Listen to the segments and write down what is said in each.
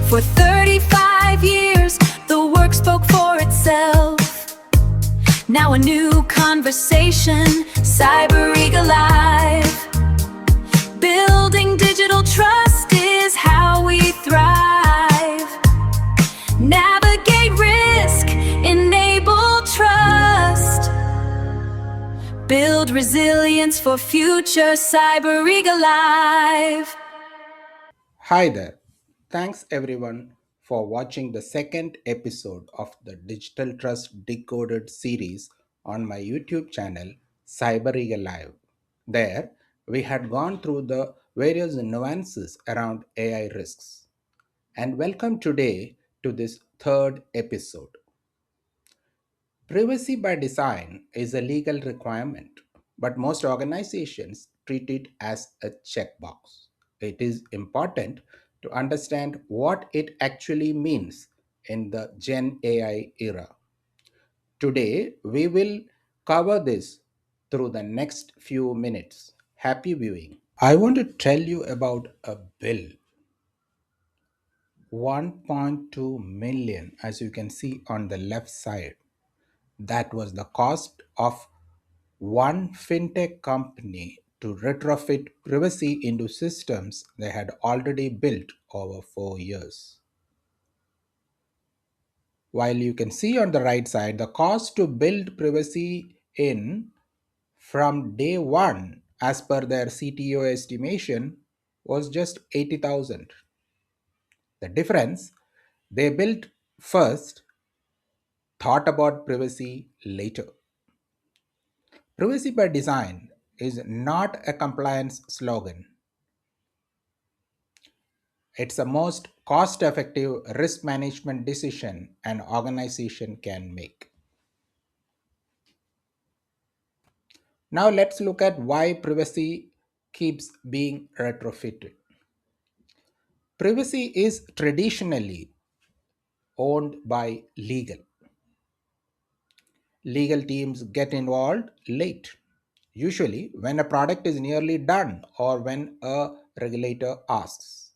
For 35 years, the work spoke for itself. Now a new conversation, Cyberegalive. Building digital trust is how we thrive. Navigate risk, enable trust. Build resilience for future. Cyberegalive. Hi there. Thanks everyone for watching the second episode of the Digital Trust Decoded series on my YouTube channel Cyberegalive. There, we had gone through the various nuances around AI risks. And welcome today to this third episode. Privacy by design is a legal requirement, but most organizations treat it as a checkbox. It is important to understand what it actually means in the Gen AI era. Today, we will cover this through the next few minutes. Happy viewing. I want to tell you about a bill 1.2 million, as you can see on the left side. That was the cost of one fintech company to retrofit privacy into systems they had already built over 4 years. While you can see on the right side, the cost to build privacy in from day one, as per their CTO estimation, was just 80,000. The difference, they built first, thought about privacy later. Privacy by design is not a compliance slogan. It's the most cost effective risk management decision an organization can make. Now let's look at why privacy keeps being retrofitted. Privacy is traditionally owned by legal. Legal teams get involved late, usually when a product is nearly done or when a regulator asks.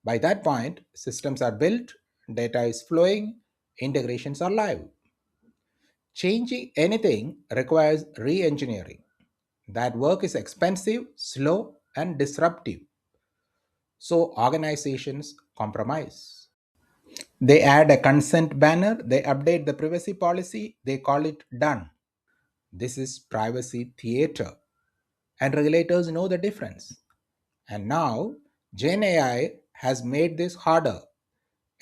By that point, systems are built, data is flowing, integrations are live. Changing anything requires re engineering. That work is expensive, slow, and disruptive. So organizations compromise. They add a consent banner, they update the privacy policy, they call it done. This is privacy theater, and regulators know the difference. And now, GenAI has made this harder.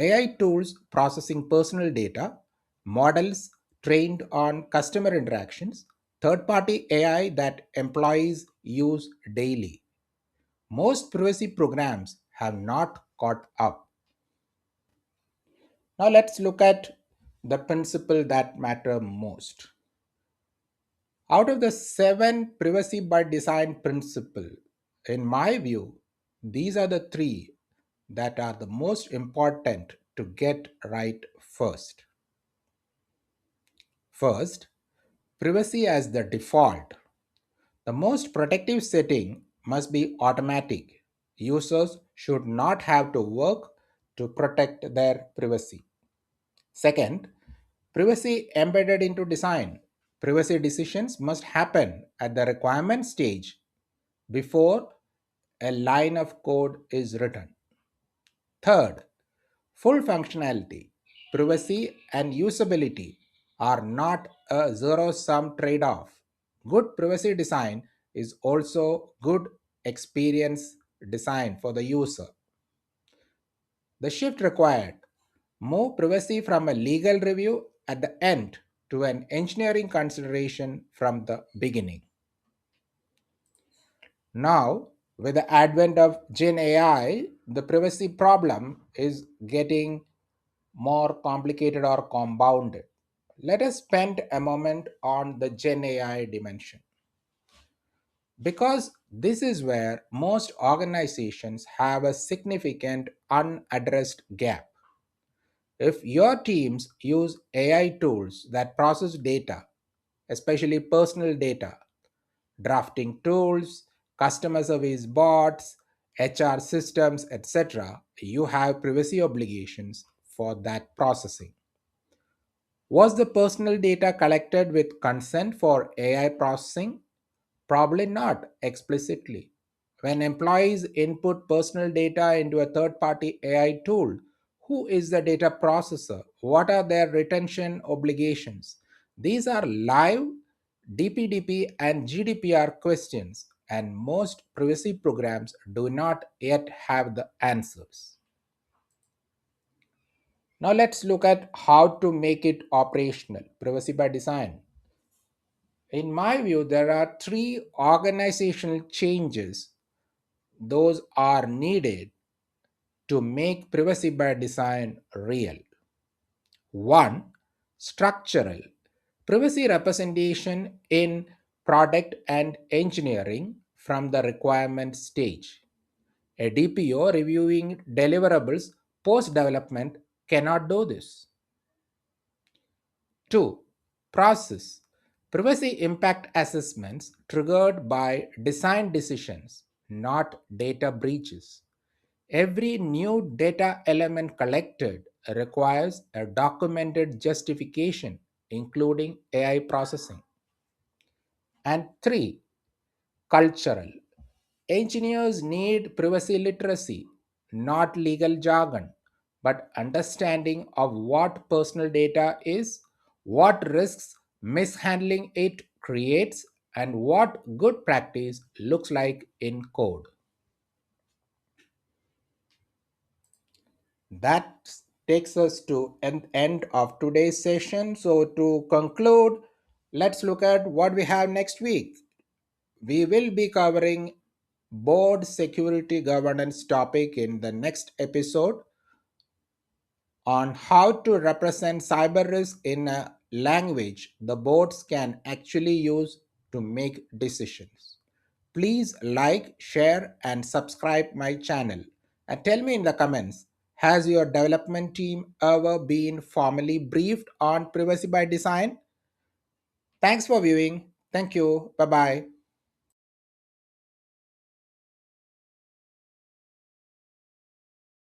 AI tools processing personal data, models trained on customer interactions, third party AI that employees use daily. Most privacy programs have not caught up. Now let's look at the principle that matter most. Out of the 7 privacy by design principle, in my view, these are the 3 that are the most important to get right first. First, privacy as the default. The most protective setting must be automatic. Users should not have to work to protect their privacy. Second, privacy embedded into design. Privacy decisions must happen at the requirement stage before a line of code is written. Third, full functionality. Privacy and usability are not a zero sum trade off. Good privacy design is also good experience design for the user. The shift required move privacy from a legal review at the end to an engineering consideration from the beginning. Now, with the advent of Gen AI, the privacy problem is getting more complicated or compounded. Let us spend a moment on the Gen AI dimension because this is where most organizations have a significant unaddressed gap. If your teams use AI tools that process data, especially personal data, drafting tools, customer service bots, HR systems, etc., you have privacy obligations for that processing. Was the personal data collected with consent for AI processing? Probably not explicitly. When employees input personal data into a third party AI tool, who is the data processor? What are their retention obligations? These are live DPDP and GDPR questions, and most privacy programs do not yet have the answers. Now, let's look at how to make it operational. Privacy by design. In my view, there are three organizational changes those are needed to make privacy by design real. One, structural. Privacy representation in product and engineering from the requirement stage. A DPO reviewing deliverables post development cannot do this. 2. Process. Privacy impact assessments triggered by design decisions, not data breaches. Every new data element collected requires a documented justification, including AI processing. And 3. Cultural. Engineers need privacy literacy, not legal jargon, but understanding of what personal data is, what risks mishandling it creates, and what good practice looks like in code. That takes us to an end of today's session. So to conclude, let's look at what we have next week. We will be covering board security governance topic in the next episode on how to represent cyber risk in a language the boards can actually use to make decisions. Please like, share, and subscribe my channel. And tell me in the comments, has your development team ever been formally briefed on privacy by design? Thanks for viewing. Thank you. Bye bye.